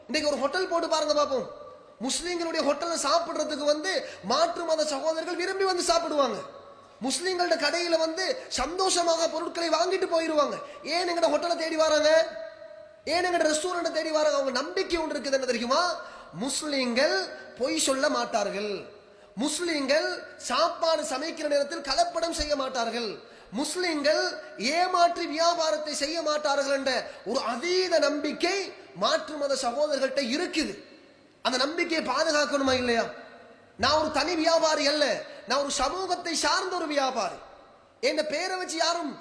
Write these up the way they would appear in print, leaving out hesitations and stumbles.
இன்னைக்கு ஒரு ஹோட்டல் போட்டு பாருங்க பாப்போம். முஸ்லீம்களுடைய ஹோட்டல்ல சாப்பிடுறதுக்கு மாற்று மத சகோதரர்கள் விரும்பி வந்து சாப்பிடுவாங்க. முஸ்லீம்களோட கடையில சந்தோஷமாக பொருட்களை வாங்கிட்டு போயிருவாங்க. ஏன் எங்கட ஹோட்டலை தேடி வராங்க? ஏன் எங்கட ரெஸ்டாரண்ட் தேடி வராங்க? அவங்க நம்பிக்கை ஒன்று இருக்குது. என்ன தெரியுமா? முஸ்லீம்கள் பொய் சொல்ல மாட்டார்கள், முஸ்லீம்கள் சாப்பாடு சமைக்கிற நேரத்தில் கலப்படம் செய்ய மாட்டார்கள், முஸ்லிம்கள் ஏமாற்றி வியாபாரத்தை செய்ய மாட்டார்கள் என்ற ஒரு அதீத நம்பிக்கை மாற்று மத சகோதரர்கள்ட்ட இருக்குது. அந்த நம்பிக்கையை பாதுகாக்கணுமா இல்லையா? நான் ஒரு தனி வியாபாரி அல்ல, நான் ஒரு சமூகத்தை சார்ந்த ஒரு வியாபாரி. என் பேரை வச்சு யாரும்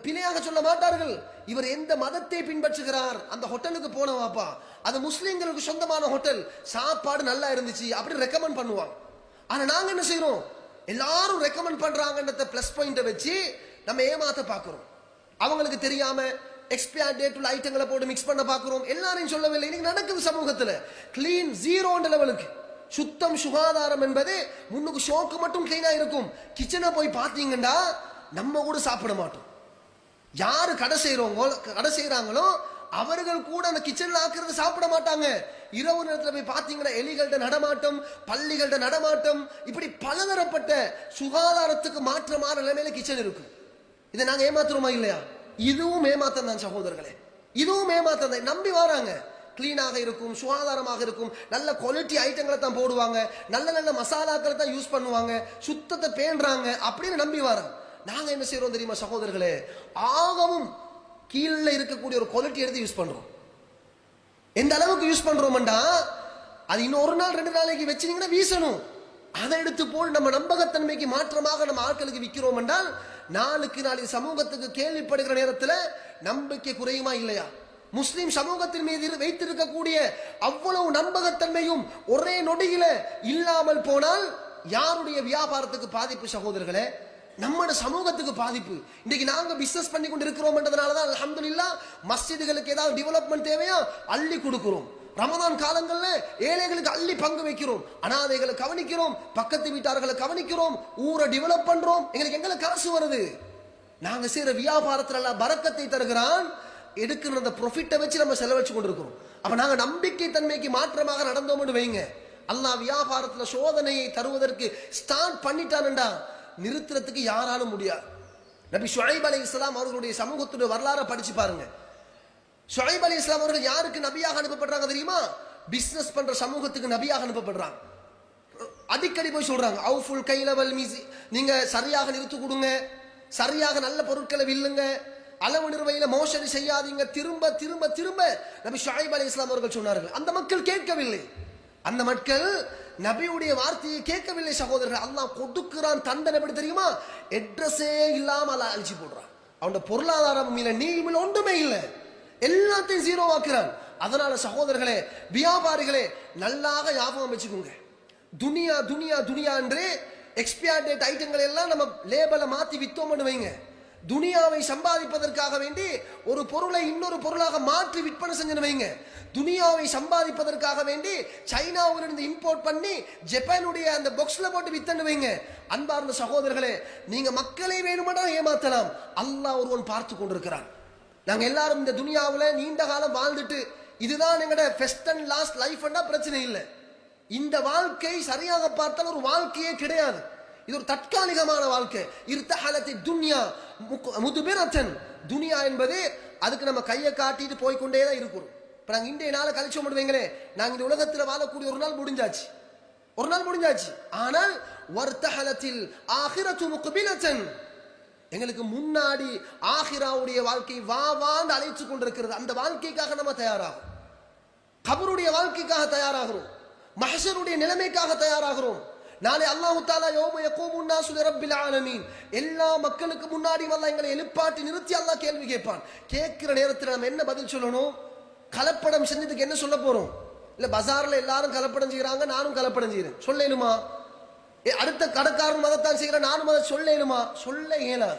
பிழையாக சொல்ல மாட்டார்கள். இவர் எந்த மதத்தை பின்பற்றுகிறார், அந்த ஹோட்டலுக்கு போனவாப்பா, அது முஸ்லிம்களுக்கு சொந்தமான ஹோட்டல், சாப்பாடு நல்லா இருந்துச்சு அப்படி ரெக்கமெண்ட் பண்ணுவாங்க. ஆனா நாங்க என்ன செய்யறோம்? எல்லாரும் ரெக்கமெண்ட் பண்றாங்கன்றத பிளஸ் பாயிண்ட வச்சு நம்ம ஏமாத்த பாக்குறோம். அவங்களுக்கு தெரியாம எக்ஸ்பயர் டேட் உள்ள ஐட்டங்களை போட்டு மிக்ஸ் பண்ண பாக்குறோம். எல்லாரையும் சொல்லவில்லை, இன்னைக்கு நடக்குது சமூகத்துல. கிளீன் ஜீரோ லெவலுக்கு சுத்தம் சுகாதாரம் என்பது முன்னுக்கு ஷோக்கு மட்டும் கிளீனா இருக்கும். கிச்சனை போய் பாத்தீங்கன்னா நம்ம கூட சாப்பிட மாட்டோம். யாரு கடை செய்யறாங்களோ அவர்கள் கூட அந்த கிச்சன்ல ஆக்குறது சாப்பிட மாட்டாங்க. இரவு நேரத்தில் போய் பாத்தீங்கன்னா எலிகள்ட நடமாட்டம், பள்ளிகள்ட நடமாட்டம், இப்படி பலதரப்பட்ட சுகாதாரத்துக்கு மாற்றமான நிலைமையில கிச்சன் இருக்கும். இதை நாங்க ஏமாத்துறோமா இல்லையா? இதுவும் ஏமாத்தம் தான் சகோதரர்களே, இதுவும் ஏமாத்தம் தான். நம்பி வராங்க, கிளீனாக இருக்கும், சுகாதாரமாக இருக்கும், நல்ல குவாலிட்டி ஐட்டங்களை தான் போடுவாங்க, நல்ல நல்ல மசாலாக்களை தான் யூஸ் பண்ணுவாங்க, சுத்தத்தை பேணுறாங்க அப்படின்னு நம்பி வராங்க. நாங்க என்ன செய்யறோம் தெரியுமா சகோதரர்களே? ஆகவும் கீழே இருக்கக்கூடிய ஒரு குவாலிட்டி எடுத்து யூஸ் பண்றோம். எந்த அளவுக்கு யூஸ் பண்றோம்டா, அது இன்னும் ஒரு நாள் 2 நாளைக்கு வச்சிருந்தீங்கன்னா வீசணும். அதை எடுத்து போல் நம்ம நம்பகத்தன்மைக்கு மாற்றமாக நம்ம ஆட்களுக்கு விற்கிறோம் என்றால் நாளுக்கு நாள் சமூகத்துக்கு கேள்விப்படுகிற நேரத்தில் நம்பிக்கை குறையுமா இல்லையா? முஸ்லிம் சமூகத்தின் மீது வைத்திருக்கக்கூடிய அவ்வளவு நம்பகத்தன்மையும் ஒரே நொடியில இல்லாமல் போனால் யாருடைய வியாபாரத்துக்கு பாதிப்பு சகோதரர்களே? நம்ம சமூகத்துக்கு பாதிப்பு. இன்னைக்கு நாங்க பிசினஸ் பண்ணி கொண்டு இருக்கிறோம்ன்றதுனாலதான் அல்ஹம்துலில்லாஹ் மஸ்ஜிதுகளுக்கு ஏதாவது டெவலப்மெண்ட் தேவையா அள்ளி கொடுக்கிறோம். ரமதான் காலங்கள்ல ஏழைகளுக்கு அள்ளி பங்கு வைக்கிறோம், அனாதைகளை கவனிக்கிறோம், பக்கத்து வீட்டார்களை கவனிக்கிறோம், ஊரை டெவலப் பண்றோம். எங்களுக்கு காசு வருது. நாங்க செய்யற வியாபாரத்துல பரக்கத்தை தருகிறான், எடுக்கிற அந்த ப்ராஃபிட்டை வச்சு நம்ம செலவழிச்சு கொண்டிருக்கிறோம். அப்ப நாங்க நம்பிக்கை தன்மைக்கு மாற்றமாக நடந்தோம்னு வைங்க, அல்லாஹ் வியாபாரத்துல சோதனையை தருவதற்கு ஸ்டார்ட் பண்ணிட்டான்டா நிறுத்துறதுக்கு யாராலும் முடியாது. நபி ஷுஐப் அலைஹிஸ்ஸலாம் அவர்களுடைய சமூகத்துடைய வரலாறை படிச்சு பாருங்க. ஷுஐப் அலைஹிஸ்ஸலாம் அவர்கள் யாருக்கு நபியாக அனுப்பப்படுறாங்க தெரியுமா? பிசினஸ் பண்ற சமூகத்துக்கு நபியாக அனுப்பப்படுறாங்க. அடிக்கடி போய் சொல்றாங்க, அவுஃபுல் கைலவல் மீசி, நீங்க சரியாக நிறுத்து கொடுங்க, சரியாக நல்ல பொருட்களை வில்லுங்க, அளவு நிர்வையில மோசடி செய்யாதீங்க, திரும்ப திரும்ப திரும்ப நபி ஷுஐப் அலைஹிஸ்ஸலாம் அவர்கள் சொன்னார்கள். அந்த மக்கள் கேட்கவில்லை. அந்த மக்கள் நபியுடைய வார்த்தையை கேட்கவில்லை சகோதரர்கள். அல்லாஹ் கொடுக்கிறான் தண்டனை எப்படி தெரியுமா? அட்ரஸே இல்லாம அல்லாஹ் அழிச்சு போடுறான். அவனோட பொருளாதாரம் இல்ல, நீள் ஒன்றுமே இல்லை, எல்லாத்தையும் ஜீரோ ஆக்குறான். அதனால சகோதரர்களே, வியாபாரிகளே, நல்லாக ஞாபகம் வச்சுக்கோங்க. துனியா துனியா துனியா என்று எக்ஸ்பயர் டேட் ஐட்டங்கள் எல்லாம் நம்ம லேபலை மாத்தி வித்தோம்னு வைங்க, துனியாவை சம்பாதிப்பதற்காக வேண்டி ஒரு பொருளை இன்னொரு பொருளாக மாற்றி விற்பனை செஞ்சு வைங்க, துனியாவை சம்பாதிப்பதற்காக வேண்டி சைனாவிலிருந்து இம்போர்ட் பண்ணி ஜப்பானுடைய அந்த பாக்ஸ்ல போட்டு வித்தன்னு வைங்க. அன்பார்ந்த சகோதரர்களே, நீங்க மக்களை வேணுமென்றா ஏமாத்தலாம், அல்லாஹ் ஒருவன் பார்த்து கொண்டிருக்கிறான். நாங்க எல்லாரும் இந்த துனியாவில் நீண்ட காலம் வாழ்ந்துட்டு இதுதான் எங்கட ஃபர்ஸ்ட் அண்ட் லாஸ்ட் லைஃப்னா பிரச்சனை இல்லை. இந்த வாழ்க்கை சரியாக பார்த்தால் ஒரு வாழ்க்கையே கிடையாது, இது ஒரு தற்காலிகமான வாழ்க்கை. இர்தஹலத்தி துன்யா முதுபிரத்தன், துனியா என்பது அதுக்கு நம்ம கையை காட்டிட்டு போய்கொண்டே தான் இருக்கிறோம். இப்ப நாங்க இன்றைய நாளை கழிச்சு வைங்களே, நாங்க இந்த உலகத்தில் வாழக்கூடிய ஒரு நாள் முடிஞ்சாச்சு, ஒரு நாள் முடிஞ்சாச்சு. ஆனால் வர்தஹலத்தில் ஆகிரத்து முக்பிலத்தன், எங்களுக்கு முன்னாடி ஆகிராவுடைய வாழ்க்கை வான்னு அழைச்சு கொண்டிருக்கிறது. அந்த வாழ்க்கைக்காக நம்ம தயாராகும், கபருடைய வாழ்க்கைக்காக தயாராகிறோம், மஹ்ஷருடைய நிலைமைக்காக தயாராகிறோம். நாளை அல்லாஹ் தஆலா யௌம யகூமுன் நாஸு லிரப்பில் ஆலமீன், எல்லா மக்களுக்கு முன்னாடி அல்லாஹ் எங்களை எழுப்பாட்டி நிறுத்தி அல்லாஹ் கேள்வி கேட்பான். கேட்கிற நேரத்தில் நம்ம என்ன பதில் சொல்லணும்? கலப்படம் செஞ்சதுக்கு என்ன சொல்ல போறோம்? இல்ல பஜார்ல எல்லாரும் கலப்படம் செய்யறாங்க, நானும் கலப்படம் செய்யறேன் சொல்லணுமா? அடுத்த கடைக்காரன் மதத்தான் செய்யற, நானும் அதை சொல்லணுமா? சொல்ல இயலாது.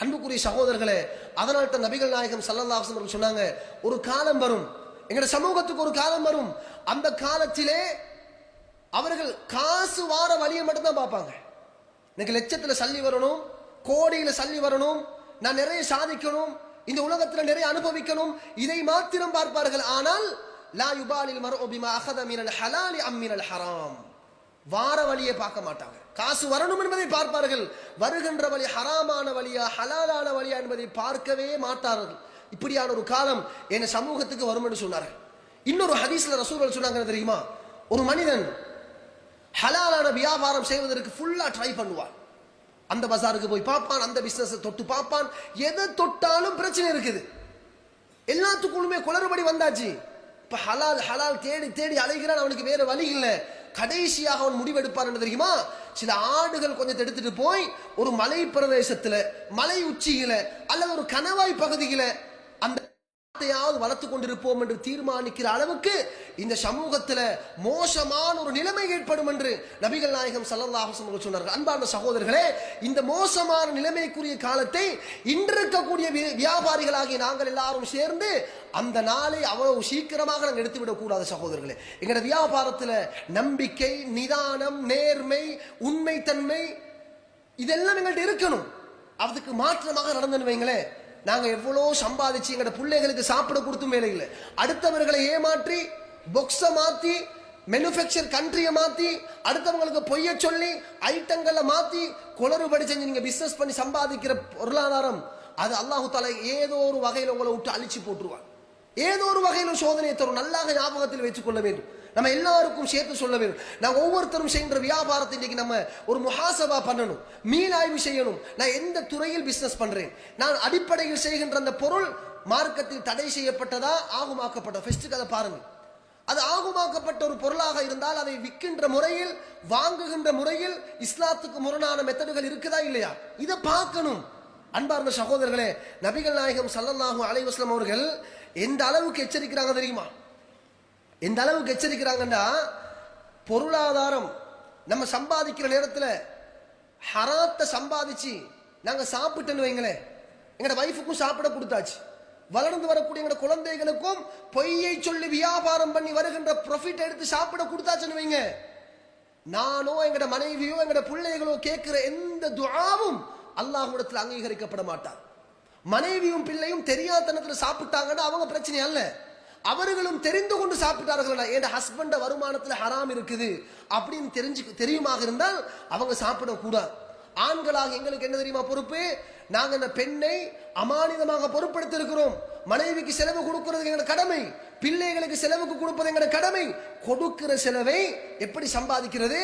அன்புக்குரிய சகோதரர்களே, அதனால தான் நபிகள் நாயகம் ஸல்லல்லாஹு அலைஹி வஸல்லம் சொன்னாங்க, ஒரு காலம் வரும், எங்க சமூகத்துக்கு ஒரு காலம் வரும், அந்த காலத்திலே அவர்கள் காசு வார வழியை மட்டும் தான் பார்ப்பாங்க. எனக்கு லட்சத்துல சல்லி வரணும், கோடியில சல்லி வரணும், நான் நிறைய சாதிக்கணும், இந்த உலகத்துல நிறைய அனுபவிக்கணும், இதை மாத்திரம் பார்ப்பார்கள். ஆனால் லா யுபாலில் மர்உ பிமா அகத மினல் ஹலாலி அம் மினல் ஹராம். வார வழியை பார்க்க மாட்டாங்க. காசு வரணும் என்பதை பார்ப்பார்கள். வருகின்ற வழி ஹராமான வழியா ஹலாலான வழியா என்பதை பார்க்கவே மாட்டார்கள். இப்படியான ஒரு காலம் என் சமூகத்துக்கு வரும் என்று சொன்னார்கள். இன்னொரு ஹதீஸ்ல ரசூலுல்லாஹ் சொன்னாங்க தெரியுமா, ஒரு மனிதன் ஹலாலான வியாபாரம் செய்வதற்கு ஃபுல்லா ட்ரை பண்ணுவான். அந்த பஜாருக்கு போய் பார்ப்பான், அந்த பிசினஸ் தொட்டு பார்ப்பான். எதை தொட்டாலும் பிரச்சனை இருக்குது. எல்லாத்துக்குள்ளுமே குளறுபடி வந்தாச்சு. இப்ப ஹலால் ஹலால் தேடி தேடி அலைகிறான். அவனுக்கு வேற வழி இல்லை. கடைசியாக அவன் முடிவெடுப்பார் என்று தெரியுமா, சில ஆடுகள் கொஞ்சம் எடுத்துட்டு போய் ஒரு மலை பிரதேசத்துல, மலை உச்சியில அல்லது ஒரு கணவாய் பகுதியில அந்த வளர்த்து கொண்டிருப்போம் என்று தீர்மானிக்கிற அளவுக்கு இந்த சமூகத்துல மோசமான ஒரு நிலைமை ஏற்படும் என்று நபிகள் நாயகம் ஸல்லல்லாஹு அலைஹி வஸல்லம் சொன்னார்கள். அன்பான சகோதரர்களே, இந்த மோசமான நிலைமைக்குரிய காலத்தை இன்றிருக்கக்கூடிய வியாபாரிகளாகிய நாங்கள் எல்லாரும் சேர்ந்து அந்த நாளை அவ்வளவு சீக்கிரமாக நாங்கள் எடுத்துவிடக் கூடாது சகோதரர்களே. எங்களோட வியாபாரத்துல நம்பிக்கை, நிதானம், நேர்மை, உண்மைத்தன்மை இதெல்லாம் எங்கள்கிட்ட இருக்கணும். அதுக்கு மாற்றமாக நடந்துன்னு வைங்களேன், நாங்க எவ்வளோ சம்பாதிச்சு எங்கட பிள்ளைகளுக்கு சாப்பிட கொடுத்தும் வேலை இல்லை. அடுத்தவர்களை ஏமாற்றி, பொக்ஸ மாத்தி, மேனுஃபேக்சர் கண்ட்ரியை மாத்தி, அடுத்தவங்களுக்கு பொய்ய சொல்லி, ஐட்டங்களை மாத்தி குளறுபடி செஞ்சு நீங்க பிசினஸ் பண்ணி சம்பாதிக்கிற பொருளாதாரம் அது அல்லாஹு தஆலா ஏதோ ஒரு வகையில் உங்களை விட்டு அழிச்சு போட்டுருவான். ஏதோ ஒரு வகையில் சோதனையை தரும். நல்லாக ஞாபகத்தில் வைத்துக் கொள்ள வேண்டும். நம்ம எல்லாருக்கும் சேர்த்து சொல்ல வேண்டும். நாங்க ஒவ்வொருத்தரும் செய்கின்ற வியாபாரத்தை இன்னைக்கு நம்ம ஒரு முஹாசபா பண்ணணும், மீளாய்வு செய்யணும். நான் எந்த துறையில் பிசினஸ் பண்றேன், நான் அடிப்படையில் செய்கின்ற அந்த பொருள் மார்க்கத்தில் தடை செய்யப்பட்டதா ஆகுமாக்கப்பட்ட ஃபர்ஸ்ட் அதை பாருங்க. அது ஆகுமாக்கப்பட்ட ஒரு பொருளாக இருந்தால் அதை விற்கின்ற முறையில், வாங்குகின்ற முறையில் இஸ்லாத்துக்கு முரணான மெத்தடுகள் இருக்குதா இல்லையா, இதை பார்க்கணும். அன்பார்ந்த சகோதரர்களே, நபிகள் நாயகம் ஸல்லல்லாஹு அலைஹி வஸல்லம் அவர்கள் எந்த அளவுக்கு எச்சரிக்கிறாங்க தெரியுமா? எந்த அளவுக்கு எச்சரிக்கிறாங்கன்னா, பொருளாதாரம் நம்ம சம்பாதிக்கிற நேரத்தில் ஹராத்தை சம்பாதிச்சு நாங்க சாப்பிட்டேன்னு வைங்களேன், எங்கட வைஃபுக்கும் சாப்பிட கொடுத்தாச்சு, வளர்ந்து வரக்கூடிய எங்கட குழந்தைகளுக்கும் பொய்யை சொல்லி வியாபாரம் பண்ணி வருகின்ற ப்ராஃபிட் எடுத்து சாப்பிட கொடுத்தாச்சுன்னு வைங்க, நானோ எங்கட மனைவியோ எங்கட பிள்ளைகளோ கேட்கிற எந்த துஆவும் அல்லாஹ்விடத்தில் அங்கீகரிக்கப்பட மாட்டார். மனைவியும் பிள்ளையும் தெரியாதனத்தில் சாப்பிட்டாங்கன்னா அவங்க பிரச்சனை அல்ல, அவர்களும் தெரிந்து கொண்டு சாப்பிட்டார்கள். என் ஹஸ்பண்ட வருமானத்தில் ஹராம் இருக்குது அப்படின்னு தெரியுமாக இருந்தால் அவங்க சாப்பிடக்கூடாது. ஆண்களாக எங்களுக்கு என்ன தெரியுமா பொறுப்பு? நாங்க அந்த பெண்ணை அமானிதமாக பொறுப்படுத்திருக்கிறோம். மனைவிக்கு செலவு கொடுக்கிறது எங்களோட கடமை, பிள்ளைகளுக்கு செலவுக்கு கொடுப்பது எங்களோட கடமை. கொடுக்கிற செலவை எப்படி சம்பாதிக்கிறது?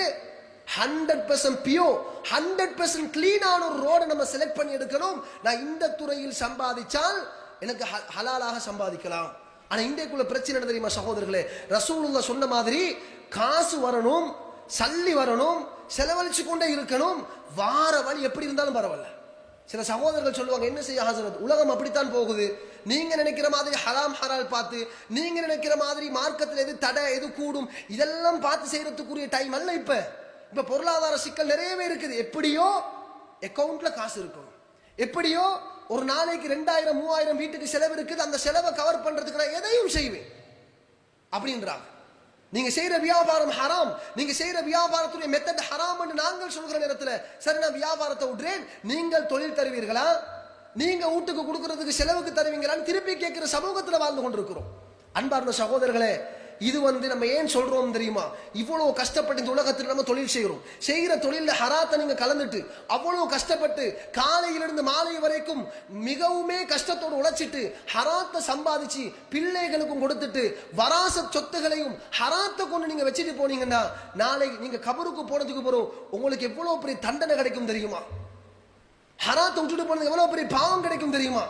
100% பியூர், 100% கிளீனான ஒரு ரோடை நம்ம செலக்ட் பண்ணி எடுக்கணும். நான் இந்த துறையில் சம்பாதிச்சால் எனக்கு ஹலாலாக சம்பாதிக்கலாம். ஆனா இன்றைக்குள்ள பிரச்சனை என்ன தெரியுமா சகோதரர்களே? ரசூலுல்லாஹ் சொன்ன மாதிரி காசு வரணும், சல்லி வரணும், செலவழிச்சு கொண்டே இருக்கணும். வார வழி எப்படி இருந்தாலும் பரவாயில்ல. சில சகோதரர்கள் சொல்லுவாங்க, என்ன செய்ய ஹசரத், உலகம் அப்படித்தான் போகுது, நீங்க நினைக்கிற மாதிரி ஹராம் ஹலால் பார்த்து, நீங்க நினைக்கிற மாதிரி மார்க்கத்தில் எது தடை எது கூடும் இதெல்லாம் பார்த்து செய்யறதுக்குரிய டைம் அல்ல. இப்ப பொருளாதார சிக்கல் நிறையவே இருக்குது. எப்படியோ அக்கவுண்ட்ல காசு இருக்கணும், எப்படியோ ஒரு நாளைக்கு 2000 3000 வீட்டுக்கு செலவு இருக்குது, அந்த செலவை கவர் பண்றதுக்கு நான் எதையும் செய்வேன் அப்படின்றாங்க. நீங்க செய்யற வியாபாரம் ஹராம், நீங்க செய்யற வியாபாரத்துடைய மெத்தட் ஹராம் என்று நாங்கள் சொல்கிற நேரத்தில், சரி நான் வியாபாரத்தை விடுறேன், நீங்கள் தொழில் தருவீர்களா, நீங்க வீட்டுக்கு கொடுக்கறதுக்கு செலவுக்கு தருவீங்களான்னு திருப்பி கேட்கிற சமூகத்தில் வாழ்ந்து கொண்டிருக்கிறோம். அன்பார்ந்த சகோதரர்களே, இது நம்ம ஏன் சொல்றோம் தெரியுமா? இவ்வளவு கஷ்டப்பட்டு இந்த உலகத்தில் நம்ம தொழில் செய்கிறோம். செய்கிற தொழில ஹராத்தை நீங்க கலந்துட்டு அவ்வளவு கஷ்டப்பட்டு காலையிலிருந்து மாலை வரைக்கும் மிகவுமே கஷ்டத்தோடு உழைச்சிட்டு ஹராத்தை சம்பாதிச்சு பிள்ளைகளுக்கும் கொடுத்துட்டு வராச சொத்துகளையும் ஹராத்தை கொண்டு நீங்க வச்சுட்டு போனீங்கன்னா நாளை நீங்க கபருக்கு போனதுக்கு போறோம் உங்களுக்கு எவ்வளவு பெரிய தண்டனை கிடைக்கும் தெரியுமா? ஹராத்தை விட்டுட்டு போனது எவ்வளவு பெரிய பாவம் கிடைக்கும் தெரியுமா?